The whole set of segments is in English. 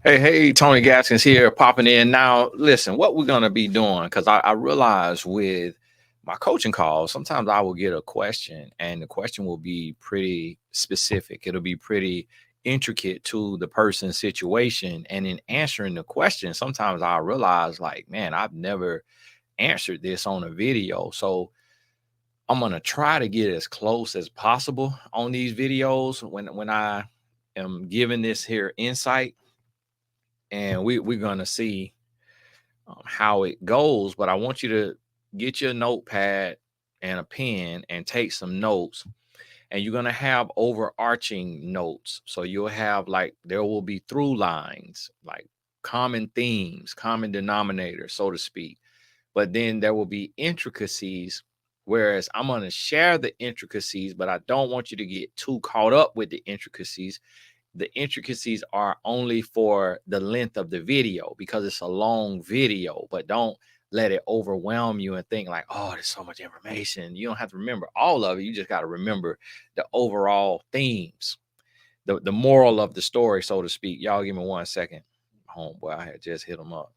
Hey, Tony Gaskins here, popping in. Now, listen, what we're going to be doing, because I realize with my coaching calls, sometimes I will get a question, and the question will be pretty specific. It'll be pretty intricate to the person's situation. And in answering the question, sometimes I realize, like, man, I've never answered this on a video. So I'm going to try to get as close as possible on these videos when I am giving this here insight, and we're gonna see how it goes. But I want you to get your notepad and a pen and take some notes. And you're gonna have overarching notes. So you'll have, like, there will be through lines, like common themes, common denominators, so to speak. But then there will be intricacies. Whereas I'm going to share the intricacies, but I don't want you to get too caught up with the intricacies. The intricacies are only for the length of the video because it's a long video, but don't let it overwhelm you and think like, oh, there's so much information. You don't have to remember all of it. You just got to remember the overall themes, the moral of the story, so to speak. Y'all give me 1 second. Homeboy, I had just hit him up.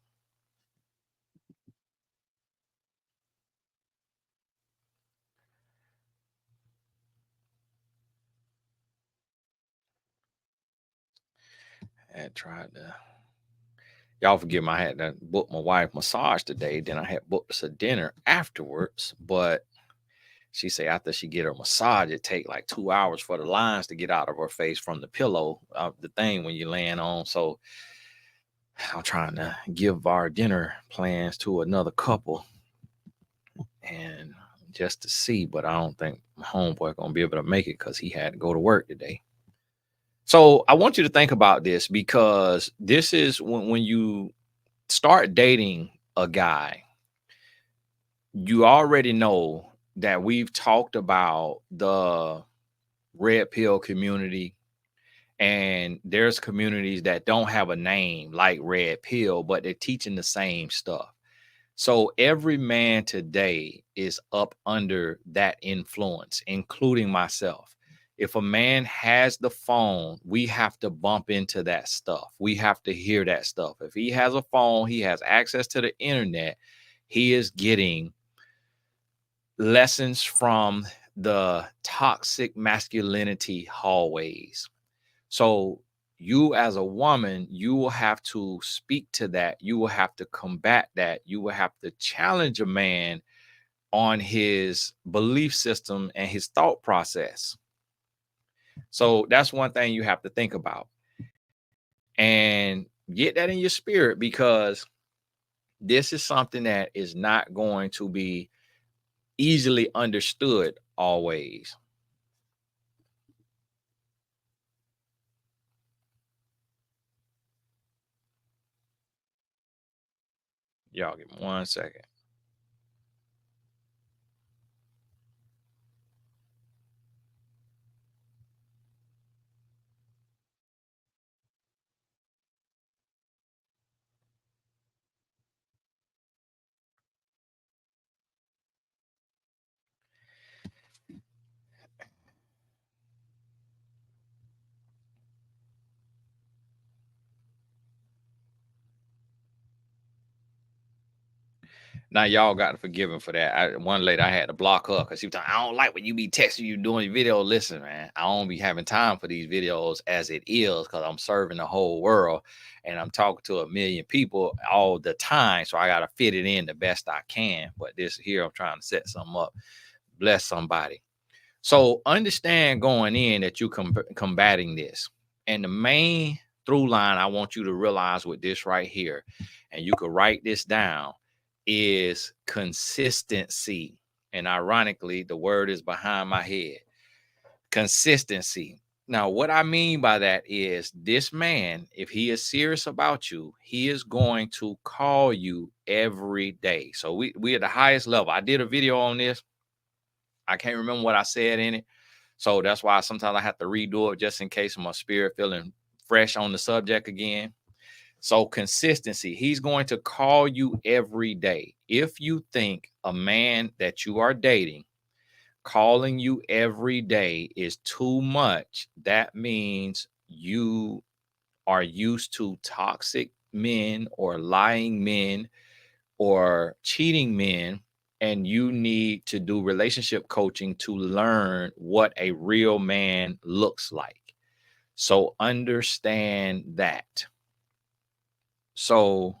I had tried to, y'all forgive me, I had to book my wife massage today. Then I had booked us a dinner afterwards, but she say after she get her massage, it take like 2 hours for the lines to get out of her face from the pillow, the thing when you laying on. So I'm trying to give our dinner plans to another couple, and just to see, but I don't think my homeboy gonna be able to make it because he had to go to work today. So I want you to think about this, because this is when you start dating a guy, you already know that we've talked about the red pill community, and there's communities that don't have a name like red pill, but they're teaching the same stuff. So every man today is up under that influence, including myself. If a man has the phone, we have to bump into that stuff. We have to hear that stuff. If he has a phone, he has access to the internet, he is getting lessons from the toxic masculinity hallways. So you as a woman, you will have to speak to that. You will have to combat that. You will have to challenge a man on his belief system and his thought process. So that's one thing you have to think about and get that in your spirit, because this is something that is not going to be easily understood always. Y'all give me 1 second. Now y'all got to forgive him for that. One lady, I had to block her because she was talking, I don't like when you be texting you doing your video. Listen, man, I don't be having time for these videos as it is, because I'm serving the whole world and I'm talking to a million people all the time. So I got to fit it in the best I can. But this here, I'm trying to set something up, bless somebody. So understand going in that you combating this. And the main through line I want you to realize with this right here, and you could write this down, is consistency. And ironically, the word is behind my head. Consistency. Now, what I mean by that is this man, if he is serious about you, he is going to call you every day. So we at the highest level. I did a video on this. I can't remember what I said in it. So that's why sometimes I have to redo it just in case my spirit feeling fresh on the subject again. So consistency, he's going to call you every day. If you think a man that you are dating calling you every day is too much, that means you are used to toxic men or lying men or cheating men, and you need to do relationship coaching to learn what a real man looks like. So understand that. So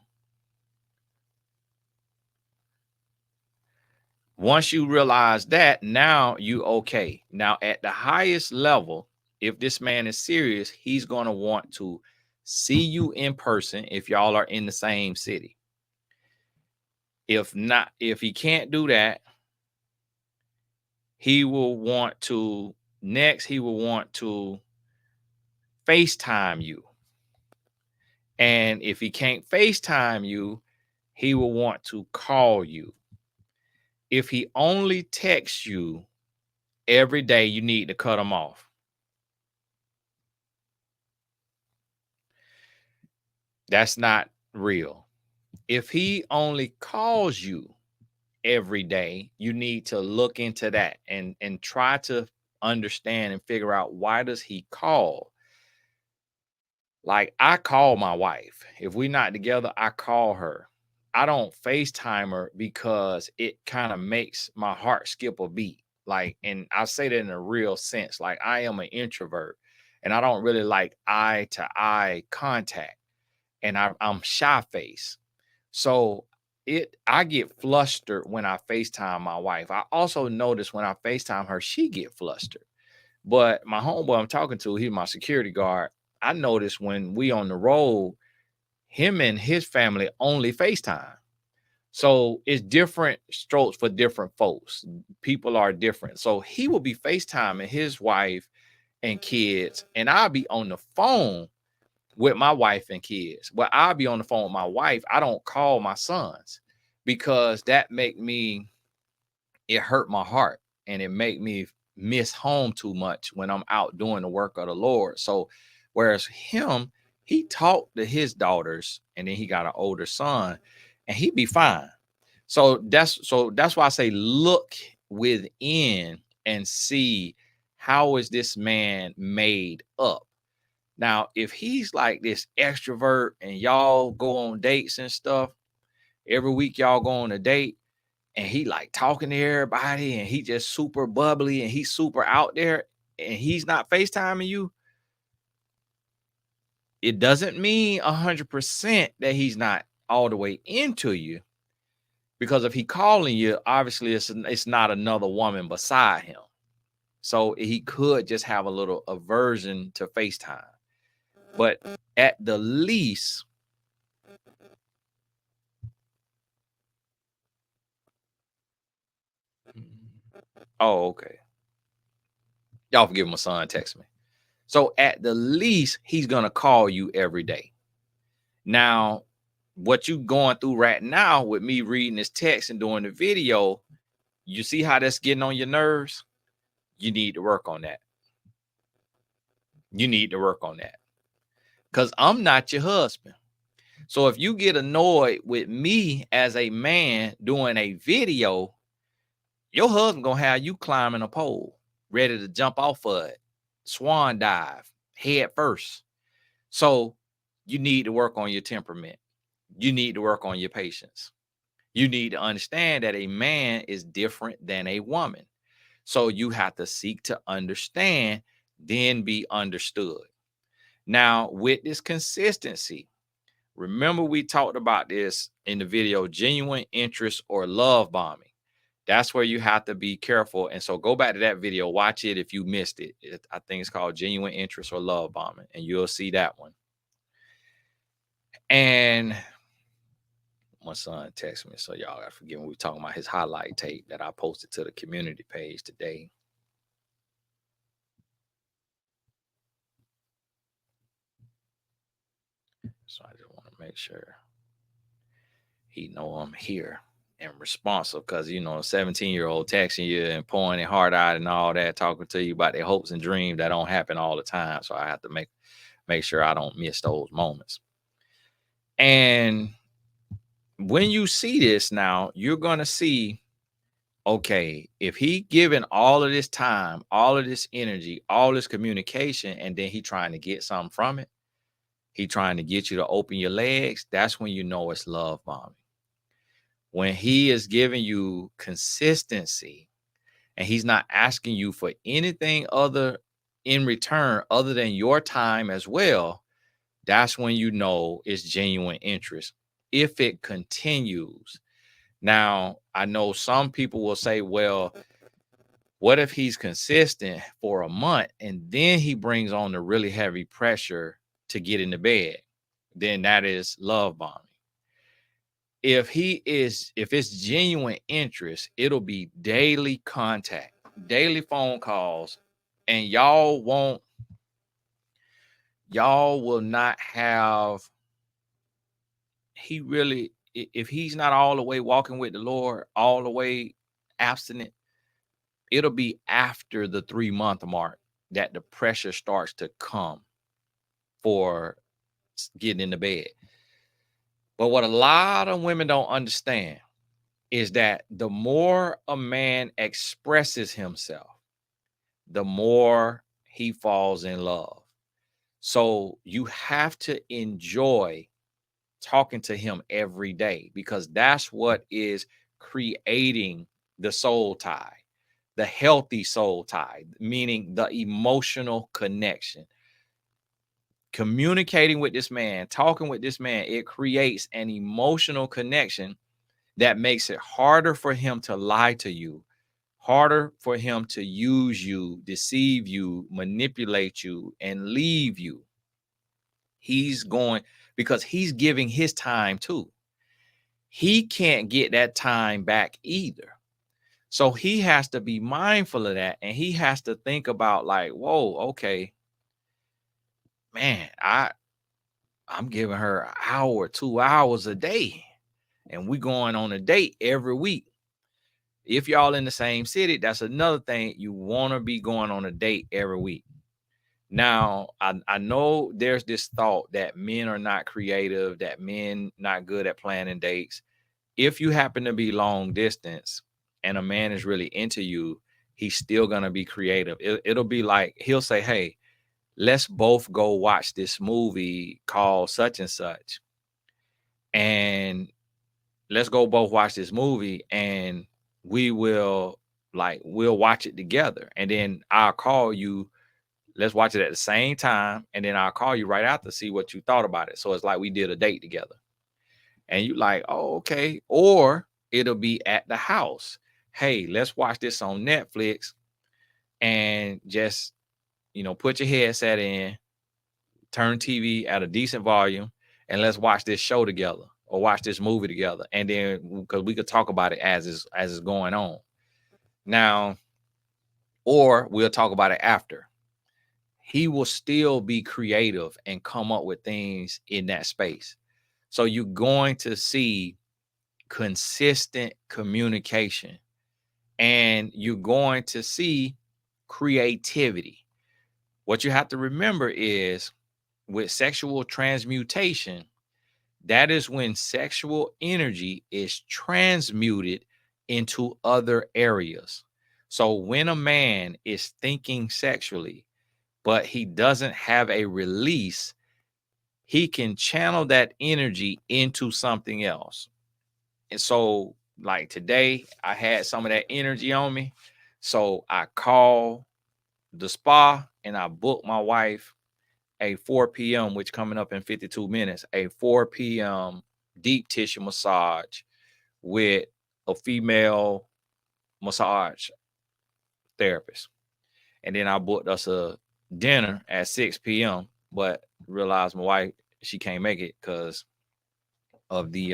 once you realize that, now you okay. Now at the highest level, if this man is serious, he's going to want to see you in person if y'all are in the same city. If not, if he can't do that, he will want to he will want to FaceTime you. And if he can't FaceTime you, he will want to call you. If he only texts you every day, you need to cut him off. That's not real. If he only calls you every day, you need to look into that and try to understand and figure out, why does he call? Like, I call my wife. If we're not together, I call her. I don't FaceTime her because it kind of makes my heart skip a beat. Like, and I say that in a real sense. Like, I am an introvert and I don't really like eye to eye contact, and I'm shy face. So I get flustered when I FaceTime my wife. I also notice when I FaceTime her, she get flustered. But my homeboy I'm talking to, he's my security guard. I notice when we on the road, him and his family only FaceTime. So it's different strokes for different folks. People are different. So he will be FaceTiming his wife and kids, and I'll be on the phone with my wife and kids. But I'll be on the phone with my wife. I don't call my sons because that make me, it hurt my heart, and it make me miss home too much when I'm out doing the work of the Lord. So whereas him, he talked to his daughters, and then he got an older son, and he'd be fine. So that's why I say, look within and see, how is this man made up. Now, if he's like this extrovert and y'all go on dates and stuff, every week y'all go on a date, and he like talking to everybody, and he just super bubbly and he's super out there, and he's not FaceTiming you, it doesn't mean 100% that he's not all the way into you. Because if he calling you, obviously it's not another woman beside him. So he could just have a little aversion to FaceTime. But at the least, oh, okay. Y'all forgive my son text me. So at the least, he's gonna call you every day. Now, what you going through right now with me reading this text and doing the video, you see how that's getting on your nerves? You need to work on that. You need to work on that. Because I'm not your husband. So if you get annoyed with me as a man doing a video, your husband gonna have you climbing a pole, ready to jump off of it, swan dive, head first. So you need to work on your temperament. You need to work on your patience. You need to understand that a man is different than a woman. So you have to seek to understand, then be understood. Now, with this consistency, remember we talked about this in the video, genuine interest or love bombing. That's where you have to be careful. And so go back to that video, watch it if you missed it. I think it's called genuine interest or love bombing, and you'll see that one. And my son texted me, so y'all gotta forgive me. We're talking about his highlight tape that I posted to the community page today. So I just want to make sure he know I'm here and responsive, because you know, a 17-year-old texting you and pouring their heart out and all that, talking to you about their hopes and dreams that don't happen all the time. So I have to make sure I don't miss those moments. And when you see this now, you're gonna see, okay, if he given all of this time, all of this energy, all this communication, and then he trying to get something from it, he trying to get you to open your legs, that's when you know it's love bombing. When he is giving you consistency and he's not asking you for anything other in return other than your time as well, that's when you know it's genuine interest. If it continues. Now, I know some people will say, well, what if he's consistent for a month and then he brings on the really heavy pressure to get in the bed? Then that is love bombing. If it's genuine interest, it'll be daily contact, daily phone calls, and y'all will not have, if he's not all the way walking with the Lord, all the way abstinent, it'll be after the 3-month mark that the pressure starts to come for getting in the bed. But what a lot of women don't understand is that the more a man expresses himself, the more he falls in love. So you have to enjoy talking to him every day, because that's what is creating the soul tie, the healthy soul tie, meaning the emotional connection. Communicating with this man, talking with this man, it creates an emotional connection that makes it harder for him to lie to you, harder for him to use you, deceive you, manipulate you, and leave you. He's going, because he's giving his time too. He can't get that time back either. So he has to be mindful of that. And he has to think about, like, whoa, okay, man, I'm giving her an hour, 2 hours a day, and we going on a date every week. If y'all in the same city, that's another thing. You want to be going on a date every week. Now, I know there's this thought that men are not creative, that men not good at planning dates. If you happen to be long distance and a man is really into you, he's still going to be creative. It'll be like, he'll say, hey, let's both go watch this movie called such and such. And let's go both watch this movie, and we'll watch it together. And then I'll call you. Let's watch it at the same time. And then I'll call you right after to see what you thought about it. So it's like we did a date together. And you like, oh, okay. Or it'll be at the house. Hey, let's watch this on Netflix and just, put your headset in, turn TV at a decent volume, and let's watch this show together or watch this movie together. And then, because we could talk about it as it's going on. Now, or we'll talk about it after. He will still be creative and come up with things in that space. So you're going to see consistent communication, and you're going to see creativity. What you have to remember is, with sexual transmutation, that is when sexual energy is transmuted into other areas. So when a man is thinking sexually, but he doesn't have a release, he can channel that energy into something else. And so, like today, I had some of that energy on me. So I called the spa and I booked my wife a 4 p.m., which coming up in 52 minutes, a 4 p.m. deep tissue massage with a female massage therapist. And then I booked us a dinner at 6 p.m., but realized my wife, she can't make it because of the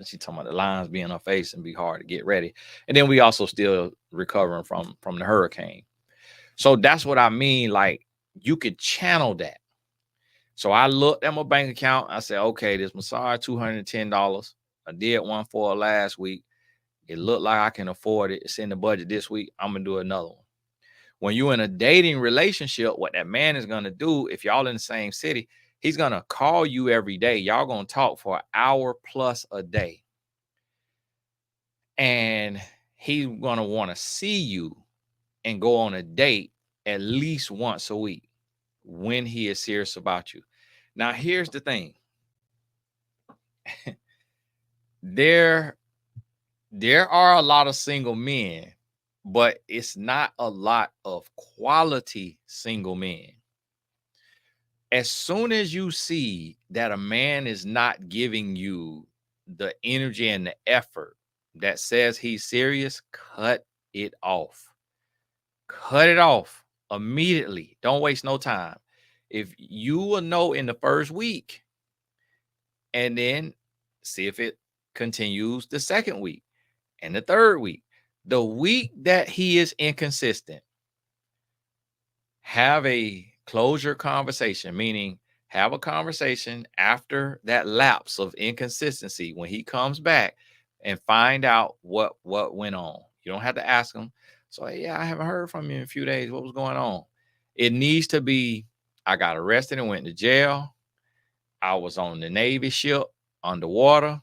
she talking about the lines being on her face and be hard to get ready. And then we also still recovering from the hurricane. So that's what I mean. Like, you could channel that. So I looked at my bank account. I said, okay, this massage $210. I did one for last week. It looked like I can afford it. It's in the budget this week. I'm gonna do another one. When you're in a dating relationship, what that man is gonna do, if y'all in the same city, he's gonna call you every day. Y'all gonna talk for an hour plus a day. And he's gonna want to see you and go on a date at least once a week when he is serious about you. Now, here's the thing. There there are a lot of single men, but it's not a lot of quality single men. As soon as you see that a man is not giving you the energy and the effort that says he's serious, cut it off. Cut it off immediately. Don't waste no time. If you will know in the first week, and then see if it continues the second week and the third week. The week that he is inconsistent, have a closure conversation, meaning have a conversation after that lapse of inconsistency when he comes back and find out what went on. You don't have to ask him. So, "Hey, yeah, I haven't heard from you in a few days. What was going on?" It needs to be, I got arrested and went to jail. I was on the Navy ship underwater.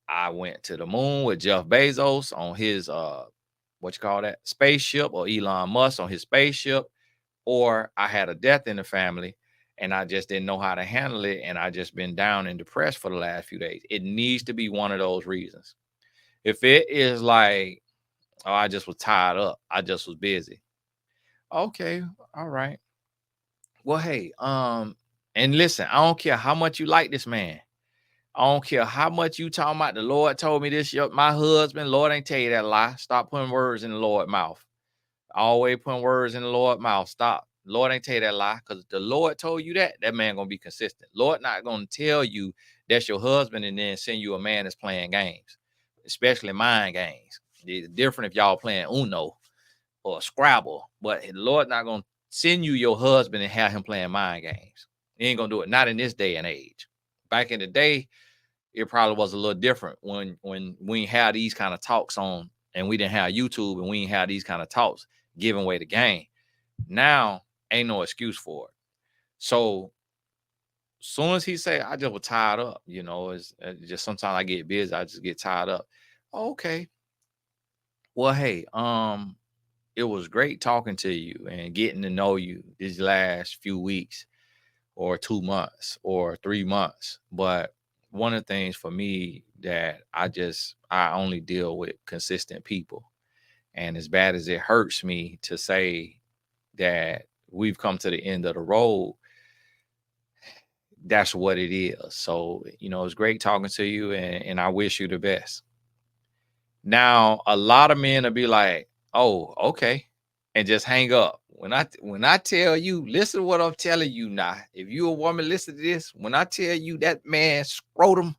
I went to the moon with Jeff Bezos on his what you call that, spaceship, or Elon Musk on his spaceship, or I had a death in the family and I just didn't know how to handle it and I just been down and depressed for the last few days. It needs to be one of those reasons. If it is like, "Oh, I just was tied up. I just was busy." Okay, all right. Well, hey, and listen, I don't care how much you like this man. I don't care how much you talking about the Lord told me this. My husband, Lord ain't tell you that lie. Stop putting words in the Lord mouth. Always putting words in the Lord mouth. Stop. Lord ain't tell you that lie. Because the Lord told you that, that man gonna be consistent. Lord not gonna tell you that's your husband and then send you a man that's playing games, especially mind games. It's different if y'all playing Uno or Scrabble, but the Lord not gonna send you your husband and have him playing mind games. He ain't gonna do it. Not in this day and age. Back in the day, it probably was a little different when we had these kind of talks on, and we didn't have YouTube, and we didn't have these kind of talks giving away the game. Now ain't no excuse for it. So soon as he say, "I just was tired up," it's just sometimes I get busy, I just get tired up. Okay, well, hey, it was great talking to you and getting to know you these last few weeks or 2 months or 3 months. But one of the things for me that I only deal with consistent people. And as bad as it hurts me to say that we've come to the end of the road, that's what it is. So, it's great talking to you, and I wish you the best. Now, a lot of men will be like, "Oh, okay," and just hang up. When I tell you, listen to what I'm telling you now. If you a woman, listen to this. When I tell you that man scrotum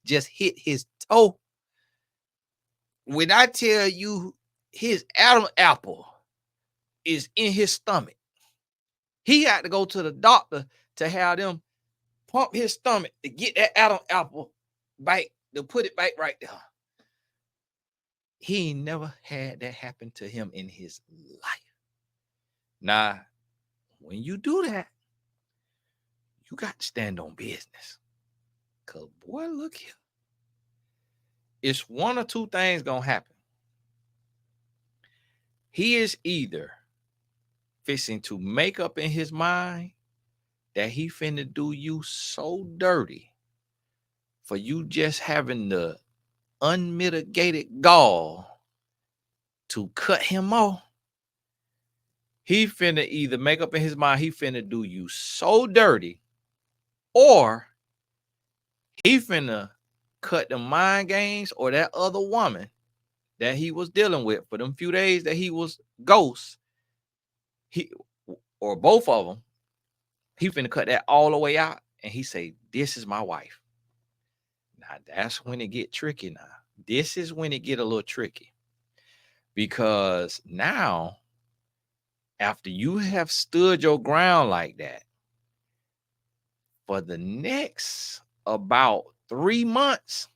just hit his toe, when I tell you his Adam apple is in his stomach, he had to go to the doctor to have them pump his stomach to get that Adam apple back, to put it back right there. He ain't never had that happen to him in his life. Now, when you do that, you got to stand on business. Cause boy, look here. It's one or two things gonna happen. He is either fixing to make up in his mind that he finna do you so dirty for you just having the unmitigated gall to cut him off. He finna either make up in his mind he finna do you so dirty, or he finna cut the mind games or that other woman that he was dealing with for them few days that he was ghost. He or both of them, he finna cut that all the way out, and he say, "This is my wife." Now that's when it get tricky. Now this is when it get a little tricky, because now after you have stood your ground like that for the next about 3 months,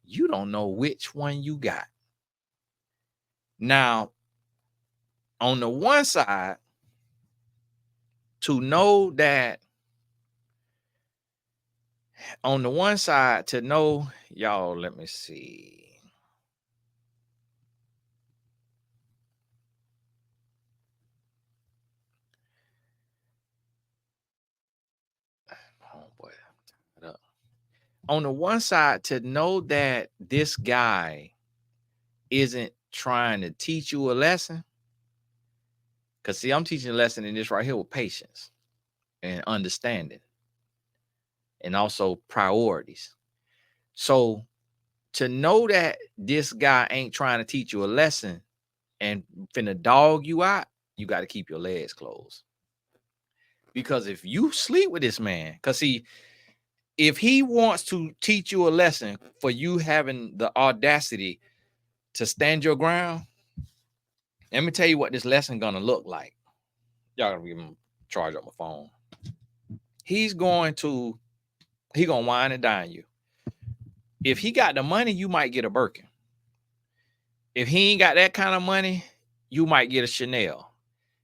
you don't know which one you got. Now, on the one side, to know that, on the one side, to know, y'all, let me see. Oh on the one side, to know that this guy isn't trying to teach you a lesson, because see, I'm teaching a lesson in this right here with patience and understanding and also priorities. So to know that this guy ain't trying to teach you a lesson and finna dog you out, you got to keep your legs closed. Because if you sleep with this man, because see, if he wants to teach you a lesson for you having the audacity to stand your ground, let me tell you what this lesson gonna look like. Y'all gotta give him charge up my phone. He gonna wine and dine you. If he got the money, you might get a Birkin. If he ain't got that kind of money, you might get a Chanel.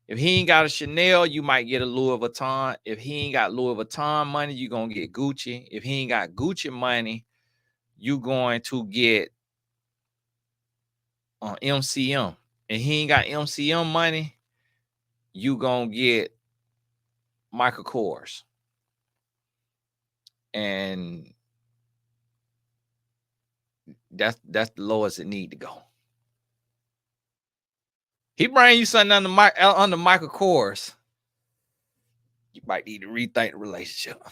If he ain't got a Chanel, you might get a Louis Vuitton. If he ain't got Louis Vuitton money, you're gonna get Gucci. If he ain't got Gucci money, you going to get MCM. And he ain't got MCM money, you gonna get Michael Kors. And that's the lowest it need to go. He bring you something under Michael Kors, you might need to rethink the relationship.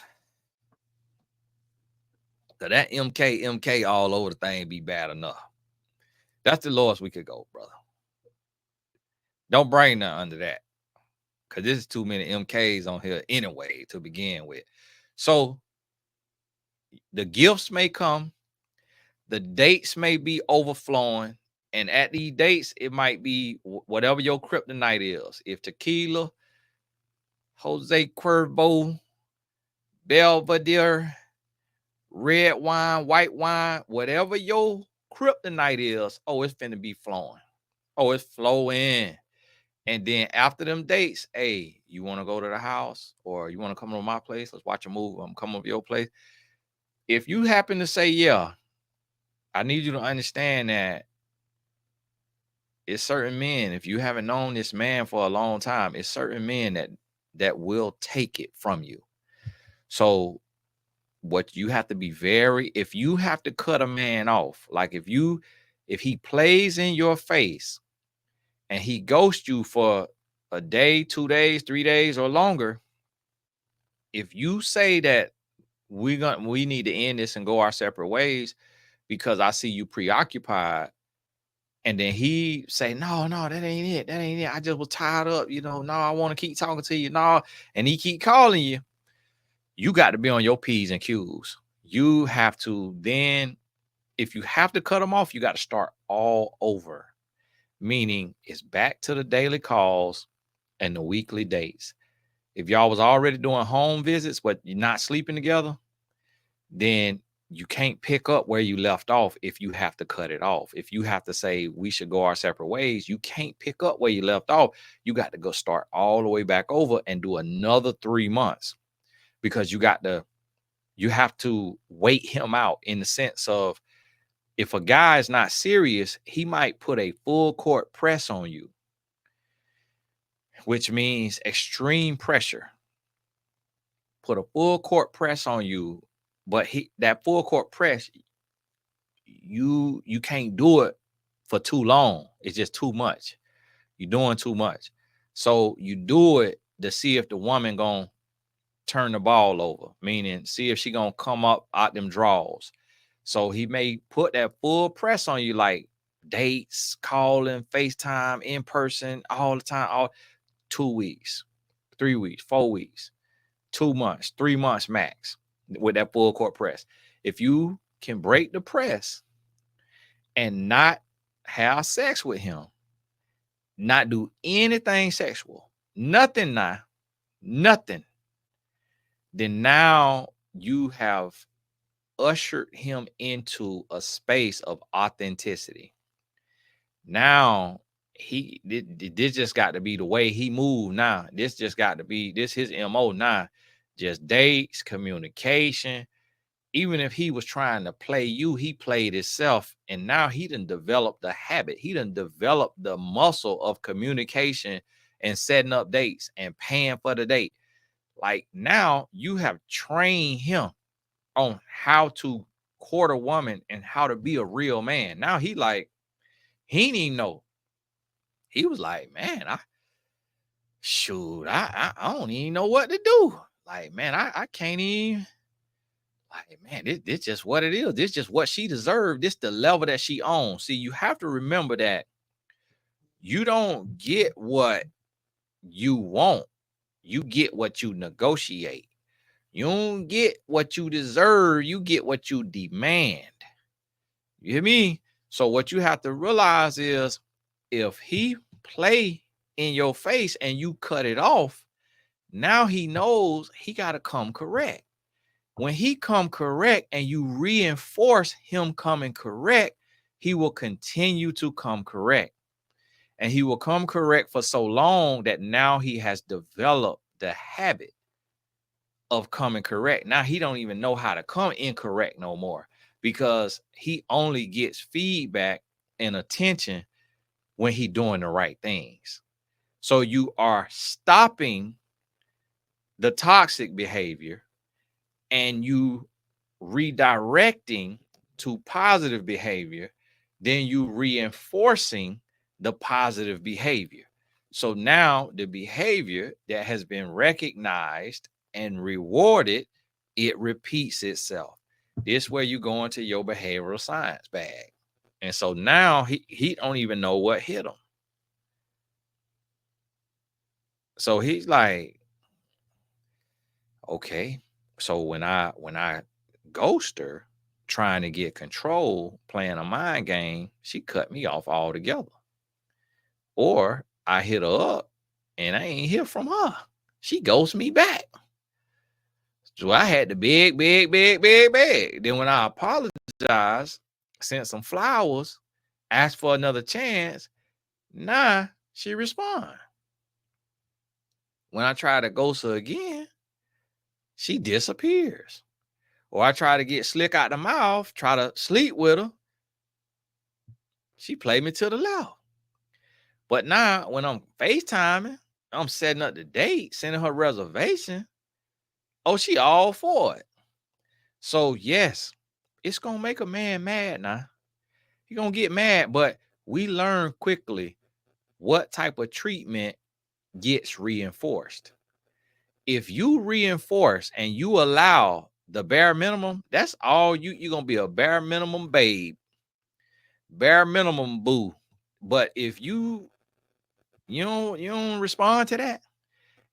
So that MK all over the thing be bad enough. That's the lowest we could go, brother. Don't bring nothing under that, because this is too many MKs on here anyway to begin with. So the gifts may come, the dates may be overflowing, and at these dates, it might be whatever your kryptonite is. If tequila, Jose Cuervo, Belvedere, red wine, white wine, whatever your kryptonite is, oh, it's finna be flowing. Oh, it's flowing. And then after them dates, hey, you want to go to the house or you want to come to my place? Let's watch a movie. I'm coming to your place. If you happen to say, yeah, I need you to understand that it's certain men, if you haven't known this man for a long time, it's certain men that will take it from you. So what you have to be if you have to cut a man off, like if he plays in your face and he ghosts you for a day, 2 days, 3 days or longer, if you say that we need to end this and go our separate ways because I see you preoccupied, and then he say, no, that ain't it. I just was tied up, no, I want to keep talking to you, no, and he keep calling you, you got to be on your P's and Q's. You have to then, if you have to cut them off, you got to start all over. Meaning it's back to the daily calls and the weekly dates. If y'all was already doing home visits, but you're not sleeping together, then you can't pick up where you left off if you have to cut it off. If you have to say we should go our separate ways, you can't pick up where you left off. You got to go start all the way back over and do another 3 months, because you have to wait him out, in the sense of, if a guy is not serious, he might put a full court press on you, which means extreme pressure. Put a full court press on you, but that full court press, you can't do it for too long. It's just too much. You're doing too much. So you do it to see if the woman gonna turn the ball over, meaning see if she gonna come up out them draws. So he may put that full press on you, like dates, calling, FaceTime, in person, all the time, 2 weeks, 3 weeks, 4 weeks, 2 months, 3 months max, with that full court press. If you can break the press and not have sex with him, not do anything sexual, nothing, then now you have ushered him into a space of authenticity. Now this just got to be the way he moved. Now this just got to be his MO. Now just dates, communication. Even if he was trying to play you, he played himself, and now he done developed the habit. He done developed the muscle of communication and setting up dates and paying for the date. Like, now you have trained him on how to court a woman and how to be a real man. Now he didn't even know. He was like, man, I don't even know what to do. Like, man, I can't even, like, man, this just what it is. This just what she deserved. This the level that she owns. See, you have to remember that you don't get what you want. You get what you negotiate. You don't get what you deserve. You get what you demand. You hear me? So what you have to realize is if he play in your face and you cut it off, now he knows he got to come correct. When he come correct and you reinforce him coming correct, he will continue to come correct. And he will come correct for so long that now he has developed the habit of coming correct. Now he don't even know how to come incorrect no more because he only gets feedback and attention when he doing the right things. So you are stopping the toxic behavior and you redirecting to positive behavior, then you reinforcing the positive behavior. So now the behavior that has been recognized and rewarded, it repeats itself. This where you go into your behavioral science bag. And so now he don't even know what hit him. So he's like, okay, so when I ghost her trying to get control, playing a mind game, she cut me off altogether. Or I hit her up and I ain't hear from her. She ghosts me back. So I had to beg. Then when I apologized, sent some flowers, asked for another chance, nah, she respond. When I try to ghost her again, she disappears. Or I try to get slick out the mouth, try to sleep with her. She played me to the left. But now when I'm FaceTiming, I'm setting up the date, sending her reservation. Oh, she all for it. So yes, it's gonna make a man mad now. He gonna get mad, but we learn quickly what type of treatment gets reinforced. If you reinforce and you allow the bare minimum, that's all you're gonna be a bare minimum babe, bare minimum boo. But if you don't respond to that,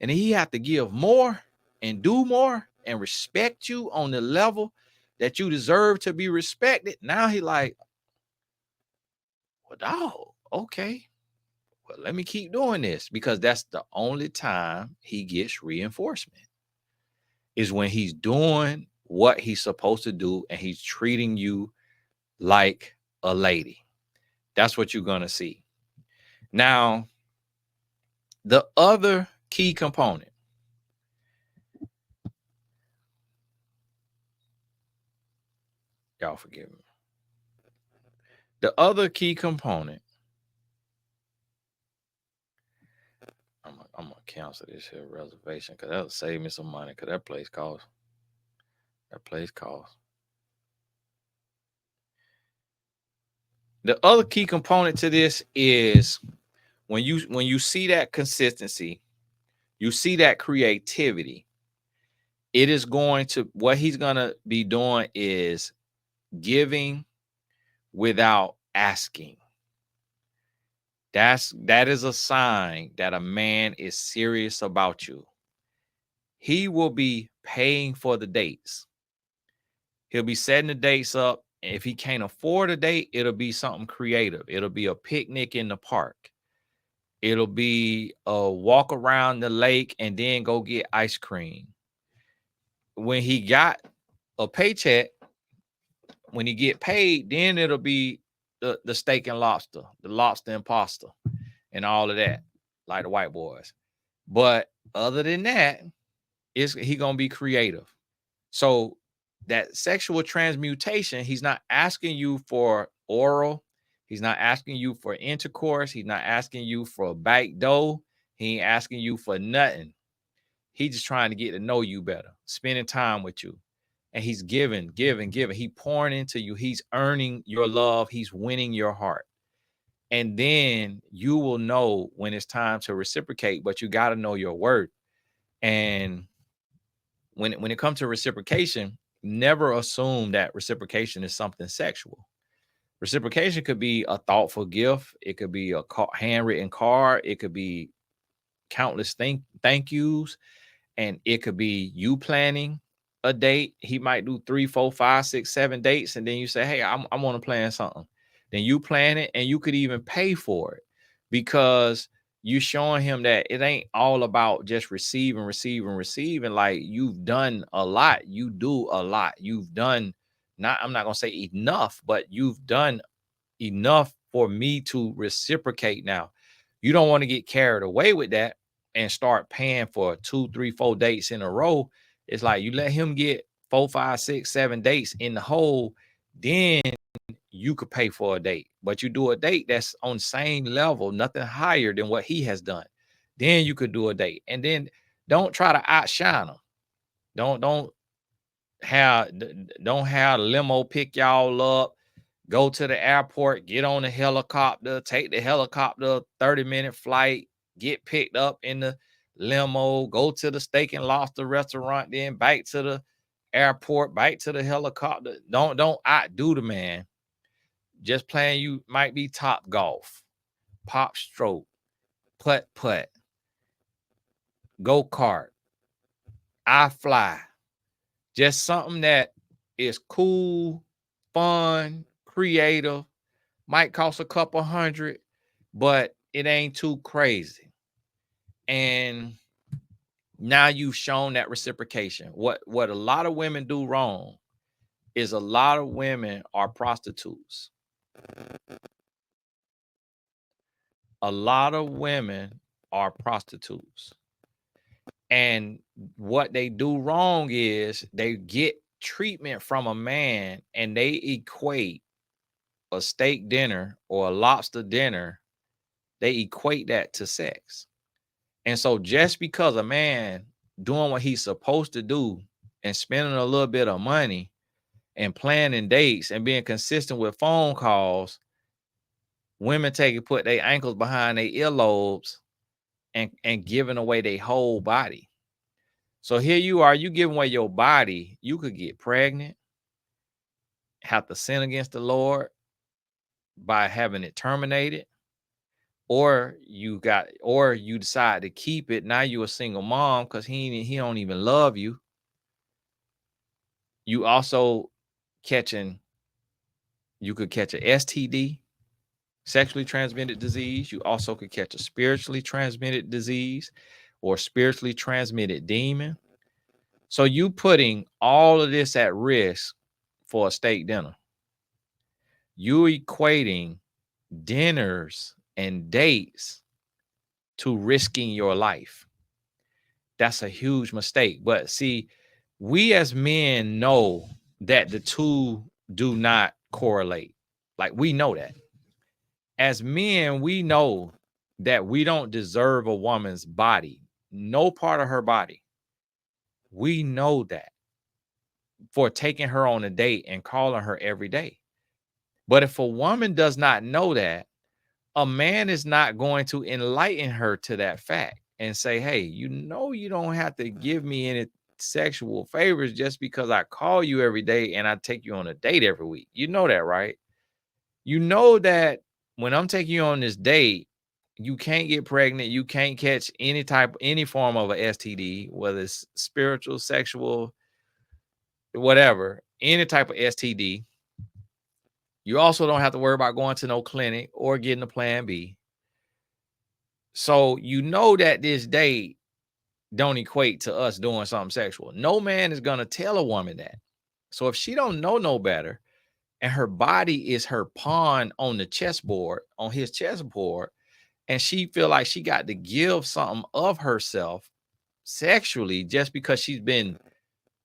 and he have to give more and do more and respect you on the level that you deserve to be respected. Now he like, well, dog, okay. Well, let me keep doing this because that's the only time he gets reinforcement is when he's doing what he's supposed to do and he's treating you like a lady. That's what you're going to see. Now, the other key component. Y'all forgive me. The other key component. I'm gonna cancel this here reservation because that'll save me some money because that place costs. The other key component to this is when you see that consistency, you see that creativity, it is going to, what he's gonna be doing is giving without asking. That is a sign that a man is serious about you. He will be paying for the dates. He'll be setting the dates up. If he can't afford a date, it'll be something creative. It'll be a picnic in the park. It'll be a walk around the lake and then go get ice cream. When he got a paycheck, when he get paid, then it'll be the steak and lobster, the lobster and pasta, and all of that, like the white boys. But other than that, he gonna be creative. So that sexual transmutation, he's not asking you for oral. He's not asking you for intercourse. He's not asking you for back door. He ain't asking you for nothing. He's just trying to get to know you better, spending time with you. and he's giving. He pouring into you. He's earning your love. He's winning your heart. And then you will know when it's time to reciprocate, but you got to know your worth. And when it comes to reciprocation, never assume that reciprocation is something sexual. Reciprocation could be a thoughtful gift. It could be a handwritten card. It could be countless thank yous. And it could be you planning a date. He might do 3, 4, 5, 6, 7 dates. And then you say, hey, I want to plan something. Then you plan it, and you could even pay for it, because you showing him that it ain't all about just receiving. Like, you've done a lot. You do a lot. You've done, I'm not going to say enough, but you've done enough for me to reciprocate. Now, you don't want to get carried away with that and start paying for 2, 3, 4 dates in a row. It's like you let him get 4, 5, 6, 7 dates in the hole, then you could pay for a date. But you do a date that's on the same level, nothing higher than what he has done. Then you could do a date. And then don't try to outshine him. Don't have limo pick y'all up, go to the airport, get on the helicopter, take the helicopter 30-minute flight, get picked up in the limo, go to the steak and lobster restaurant, then back to the airport, back to the helicopter. Don't outdo the man. Just playing, you might be top golf, pop stroke, putt, go-kart, I fly. Just something that is cool, fun, creative, might cost a couple hundred, but it ain't too crazy. And now you've shown that reciprocation. What a lot of women do wrong is a lot of women are prostitutes. A lot of women are prostitutes. And what they do wrong is they get treatment from a man and they equate a steak dinner or a lobster dinner, they equate that to sex. And so just because a man doing what he's supposed to do and spending a little bit of money and planning dates and being consistent with phone calls, women put their ankles behind their earlobes and giving away their whole body. So here you are, you giving away your body. You could get pregnant, have to sin against the Lord by having it terminated, or you decide to keep it. Now you're a single mom because he don't even love you. You also you could catch a STD, sexually transmitted disease. You also could catch a spiritually transmitted disease or spiritually transmitted demon. So you putting all of this at risk for a steak dinner. You equating dinners and dates to risking your life. That's a huge mistake. But see, we as men know that the two do not correlate. Like, we know that. As men, we know that we don't deserve a woman's body, no part of her body. We know that for taking her on a date and calling her every day. But if a woman does not know that, a man is not going to enlighten her to that fact and say, hey, you don't have to give me any sexual favors just because I call you every day and I take you on a date every week. You know that, right? You know that when I'm taking you on this date, you can't get pregnant. You can't catch any form of a STD, whether it's spiritual, sexual, whatever, any type of STD. You also don't have to worry about going to no clinic or getting a plan B. So you know that this date don't equate to us doing something sexual. No man is going to tell a woman that. So if she don't know no better, and her body is her pawn on the chessboard, on his chessboard, and she feel like she got to give something of herself sexually just because she's been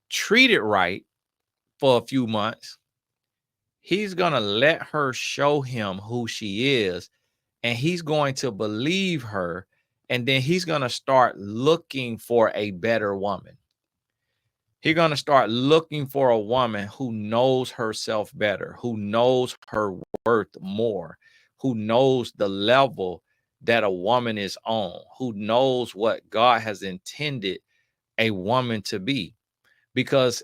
treated right for a few months, he's going to let her show him who she is, and he's going to believe her, and then he's going to start looking for a better woman. He's going to start looking for a woman who knows herself better, who knows her worth more, who knows the level that a woman is on, who knows what God has intended a woman to be. Because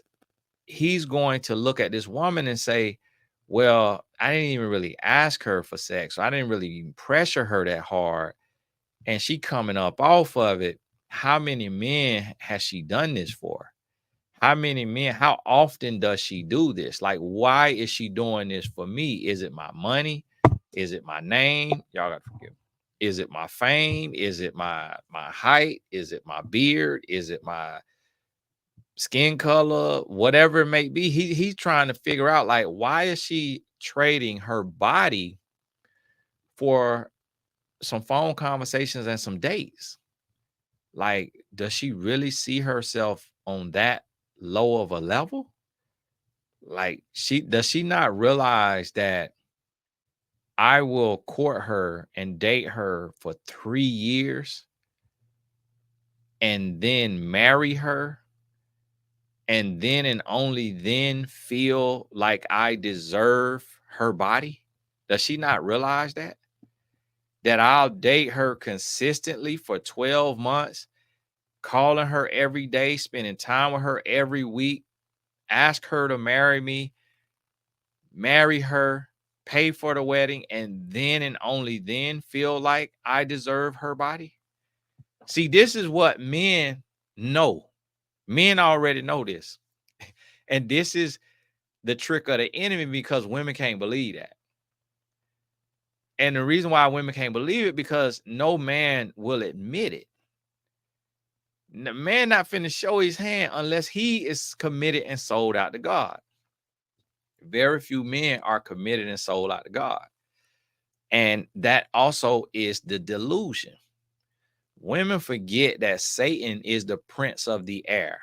he's going to look at this woman and say, well, I didn't even really ask her for sex. So I didn't really even pressure her that hard. And she coming up off of it. How many men has she done this for? How many men, how often does she do this? Like, why is she doing this for me? Is it my money? Is it my name? Y'all got to forgive me. Is it my fame? Is it my height? Is it my beard? Is it my skin color? Whatever it may be. He's trying to figure out, like, why is she trading her body for some phone conversations and some dates? Like, does she really see herself on that low of a level? Like, does she not realize that I will court her and date her for 3 years and then marry her, and then and only then feel like I deserve her body? Does she not realize that? That I'll date her consistently for 12 months, calling her every day, spending time with her every week, ask her to marry me, marry her, pay for the wedding, and then and only then feel like I deserve her body? See, this is what men know. Men already know this. And this is the trick of the enemy, because women can't believe that. And the reason why women can't believe it, because no man will admit it. The man not finna show his hand unless he is committed and sold out to God. Very few men are committed and sold out to God. And that also is the delusion. Women forget that Satan is the prince of the air,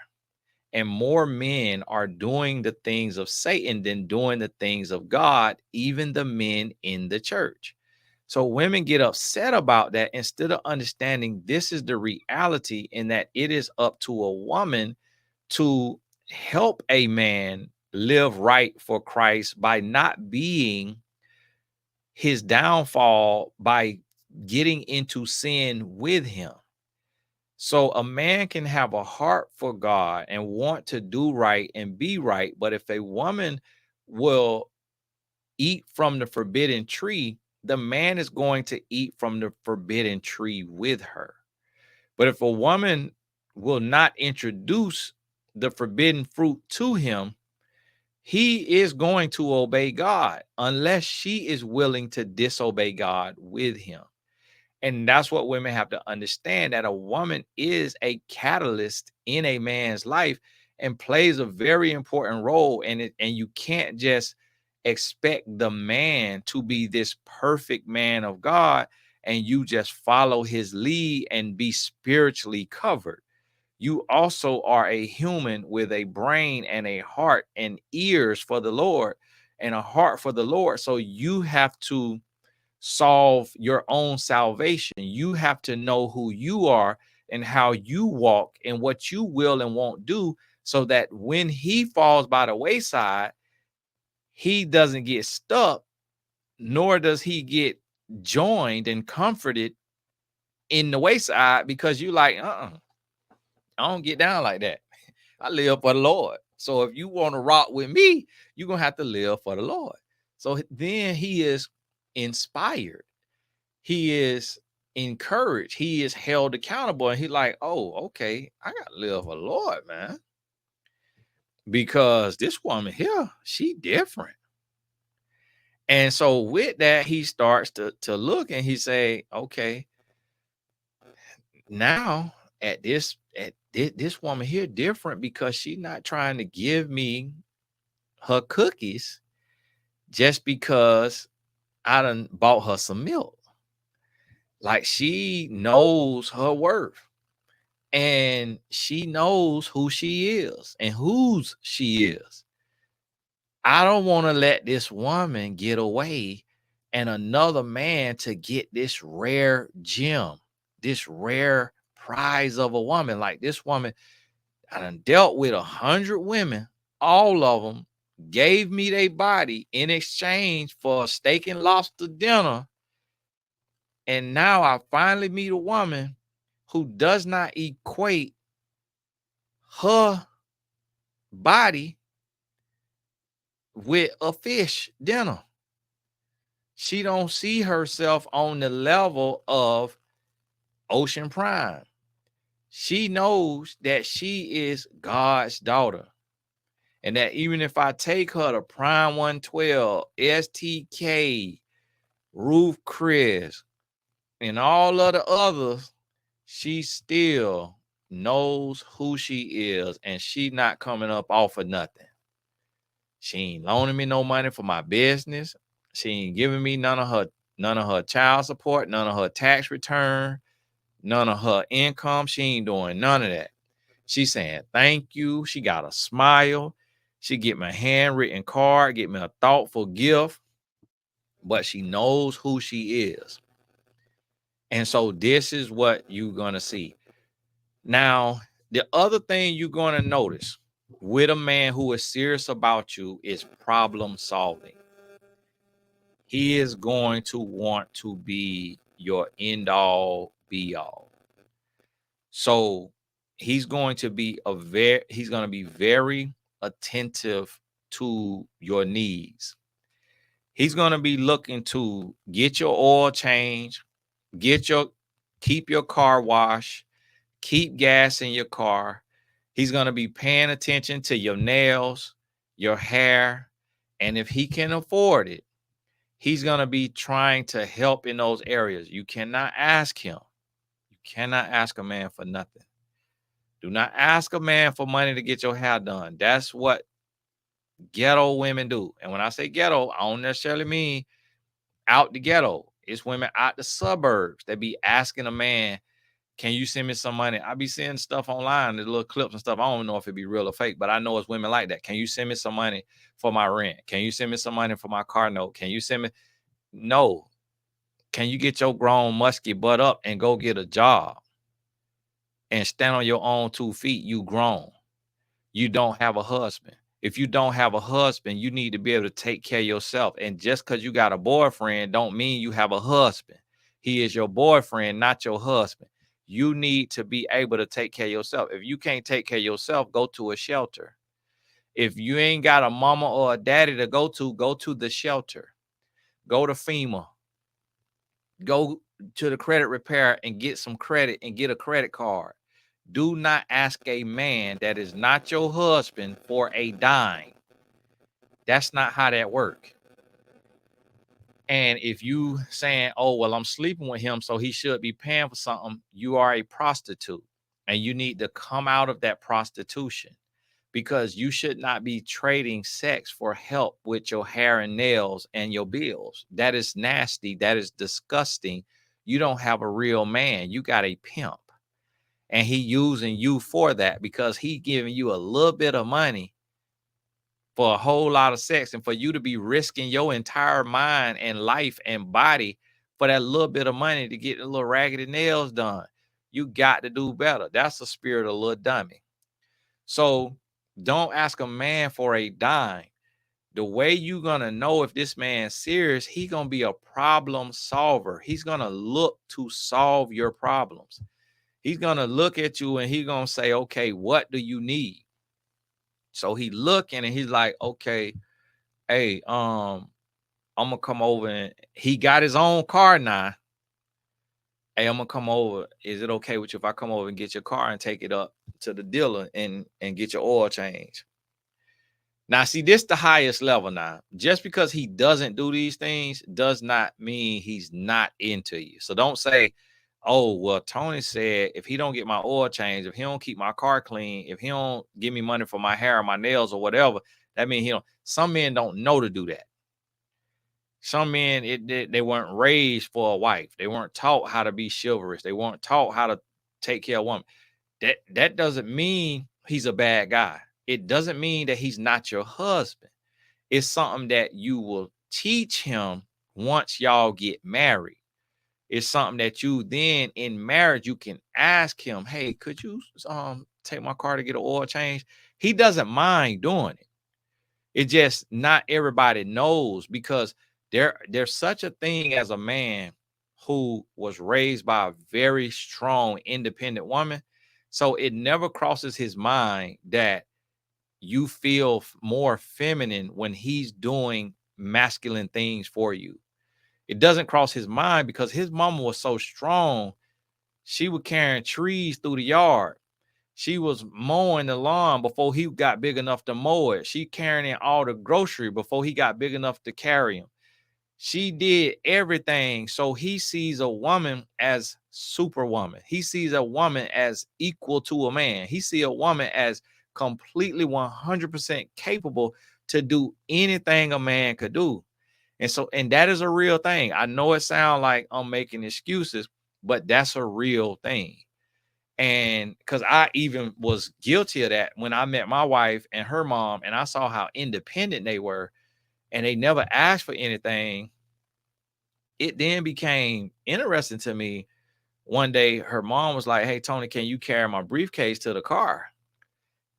and more men are doing the things of Satan than doing the things of God, even the men in the church. So women get upset about that instead of understanding this is the reality, and that it is up to a woman to help a man live right for Christ by not being his downfall by getting into sin with him. So a man can have a heart for God and want to do right and be right, but if a woman will eat from the forbidden tree, the man is going to eat from the forbidden tree with her. But if a woman will not introduce the forbidden fruit to him, he is going to obey God unless she is willing to disobey God with him. And that's what women have to understand, that a woman is a catalyst in a man's life and plays a very important role in it. And you can't just expect the man to be this perfect man of God and you just follow his lead and be spiritually covered. You also are a human with a brain and a heart and ears for the Lord and a heart for the Lord. So you have to solve your own salvation. You have to know who you are and how you walk and what you will and won't do, so that when he falls by the wayside, he doesn't get stuck, nor does he get joined and comforted in the wayside, because you like, I don't get down like that. I live for the Lord. So if you want to rock with me, you're going to have to live for the Lord. So then he is inspired. He is encouraged. He is held accountable. And he like, oh, okay, I got to live for the Lord, man. Because this woman here, she different. And so with that, he starts to look and he say, okay, now this woman here different, because she's not trying to give me her cookies just because I done bought her some milk. Like, she knows her worth and she knows who she is and whose she is. I don't want to let this woman get away and another man to get this rare gem, this rare prize of a woman. Like, this woman, I done dealt with 100 women. All of them gave me their body in exchange for a steak and lobster dinner. And now I finally meet a woman who does not equate her body with a fish dinner. She don't see herself on the level of Ocean Prime. She knows that she is God's daughter. And that even if I take her to Prime 112, STK, Ruth Chris, and all of the others, she still knows who she is, and she not coming up off of nothing. She ain't loaning me no money for my business. She ain't giving me none of her child support, none of her tax return, none of her income. She ain't doing none of that. She's saying thank you. She got a smile. She get me a handwritten card, get me a thoughtful gift, but she knows who she is. And so this is what you're going to see. Now, the other thing you're going to notice with a man who is serious about you is problem solving. He is going to want to be your end all be all. So he's going to be very attentive to your needs. He's going to be looking to get your oil change, keep your car washed, keep gas in your car. He's going to be paying attention to your nails, your hair, and if he can afford it, he's going to be trying to help in those areas. You cannot ask him. You cannot ask a man for nothing. Do not ask a man for money to get your hair done. That's what ghetto women do. And when I say ghetto, I don't necessarily mean out the ghetto. It's women out the suburbs that be asking a man, can you send me some money? I be seeing stuff online, the little clips and stuff. I don't know if it be real or fake, but I know it's women like that. Can you send me some money for my rent? Can you send me some money for my car note? Can you send me? No. Can you get your grown musky butt up and go get a job and stand on your own 2 feet? You grown. You don't have a husband. If you don't have a husband, you need to be able to take care of yourself. And just because you got a boyfriend don't mean you have a husband. He is your boyfriend, not your husband. You need to be able to take care of yourself. If you can't take care of yourself, go to a shelter. If you ain't got a mama or a daddy to go to the shelter. Go to FEMA. Go to the credit repair and get some credit and get a credit card. Do not ask a man that is not your husband for a dime. That's not how that works. And if you saying, oh, well, I'm sleeping with him, so he should be paying for something, you are a prostitute and you need to come out of that prostitution, because you should not be trading sex for help with your hair and nails and your bills. That is nasty. That is disgusting. You don't have a real man. You got a pimp. And he using you for that because he giving you a little bit of money for a whole lot of sex, and for you to be risking your entire mind and life and body for that little bit of money to get the little raggedy nails done. You got to do better. That's the spirit of little dummy. So don't ask a man for a dime. The way you're going to know if this man's serious, he's going to be a problem solver. He's going to look to solve your problems. He's going to look at you and he's going to say, okay, what do you need? So he looking and he's like, okay, hey, I'm gonna come over, and he got his own car now. Hey, I'm gonna come over. Is it okay with you if I come over and get your car and take it up to the dealer and get your oil change? Now, see, this the highest level now. Just because he doesn't do these things does not mean he's not into you. So don't say, oh, well, Tony said if he don't get my oil change, if he don't keep my car clean, if he don't give me money for my hair or my nails or whatever, that means he don't. Some men don't know to do that. Some men, they weren't raised for a wife. They weren't taught how to be chivalrous. They weren't taught how to take care of a woman. That doesn't mean he's a bad guy. It doesn't mean that he's not your husband. It's something that you will teach him once y'all get married. It's something that you then in marriage, you can ask him, hey, could you take my car to get an oil change. He doesn't mind doing it. It just not everybody knows, because there's such a thing as a man who was raised by a very strong, independent woman. So it never crosses his mind that you feel more feminine when he's doing masculine things for you. It doesn't cross his mind because his mama was so strong. She was carrying trees through the yard. She was mowing the lawn before he got big enough to mow it. She carrying in all the grocery before he got big enough to carry them. She did everything. So he sees a woman as superwoman. He sees a woman as equal to a man. He sees a woman as completely 100% capable to do anything a man could do. And that is a real thing. I know it sounds like I'm making excuses, but that's a real thing. And because I even was guilty of that when I met my wife and her mom, and I saw how independent they were, and they never asked for anything. It then became interesting to me. One day, her mom was like, "Hey, Tony, can you carry my briefcase to the car?"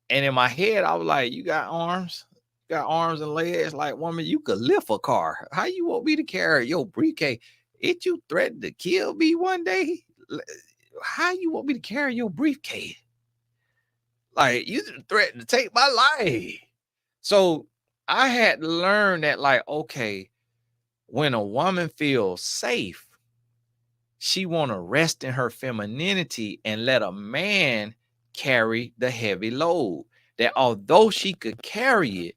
And in my head, I was like, "You got arms? You got arms and legs? Like, woman, you could lift a car. How you want me to carry your briefcase? It you threatened to kill me one day? How you want me to carry your briefcase? Like, you threatened to take my life." So I had to learn that, like, okay, when a woman feels safe, she want to rest in her femininity and let a man carry the heavy load. That although she could carry it,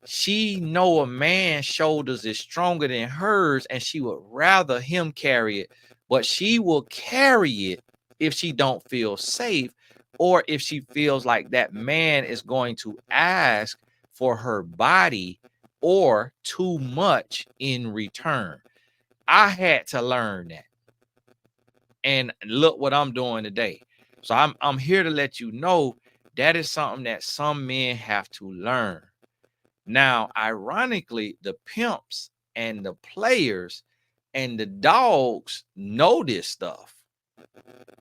she know a man's shoulders is stronger than hers, and she would rather him carry it. But she will carry it if she don't feel safe, or if she feels like that man is going to ask for her body or too much in return. I had to learn that. And look what I'm doing today. So I'm here to let you know that is something that some men have to learn. Now, ironically, the pimps and the players and the dogs know this stuff.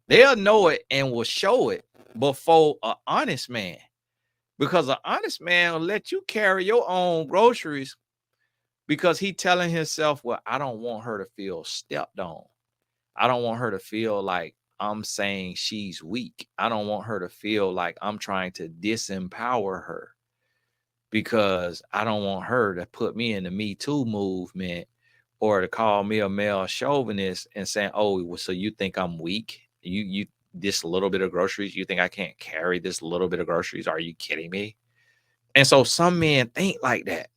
They'll know it and will show it before an honest man. Because an honest man will let you carry your own groceries because he telling himself, well, I don't want her to feel stepped on. I don't want her to feel like I'm saying she's weak. I don't want her to feel like I'm trying to disempower her, because I don't want her to put me in the Me Too movement or to call me a male chauvinist and saying, "Oh, well, so you think I'm weak? You this little bit of groceries, you think I can't carry this little bit of groceries? Are you kidding me?" And so some men think like that.